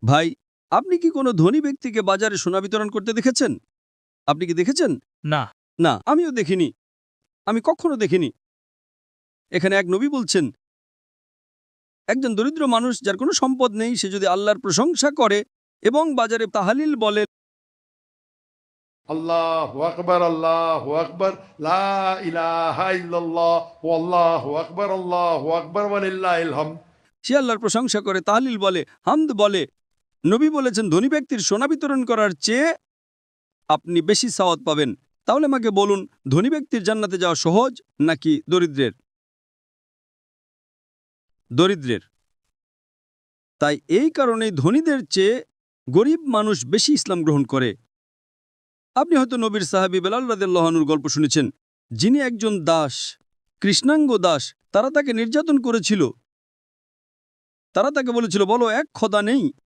ভাই, আপনি কি কোনো ধনী ব্যক্তিকে বাজারে সোনা বিতরণ করতে দেখেছেন? আপনি কি দেখেছেন? না। না, আমিও দেখিনি। আমি কখনো দেখিনি। এখানে এক নবী বলছেন, একজন দরিদ্র মানুষ যার কোনো সম্পদ নেই, সে যদি আল্লাহর প্রশংসা করে এবং বাজারে তাহালিল বলে, আল্লাহু আকবার, আল্লাহু আকবার, লা ইলাহা ইল্লাল্লাহ, আল্লাহু আকবার ওয়া লিল্লাহিল হামদ। সে আল্লাহর প্রশংসা করে, তাহলিল বলে, হামদ বলে, নবী বলেছেন ধনী ব্যক্তির সোনা বিতরণ করার চেয়ে আপনি বেশি সাওয়াব পাবেন। তাহলে আমাকে বলুন, ধনী ব্যক্তির জান্নাতে যাওয়া সহজ নাকি দরিদ্রের? দরিদ্রের। তাই এই কারণেই ধনীদের চেয়ে গরিব মানুষ বেশি ইসলাম গ্রহণ করে। আপনি হয়তো নবীর সাহাবী বেলাল রাদিয়াল্লাহু আনহুর গল্প শুনেছেন, যিনি একজন দাস, কৃষ্ণাঙ্গ দাস। তারা তাকে নির্যাতন করেছিল। তারা তাকে বলেছিল, বলো এক খোদা নেই।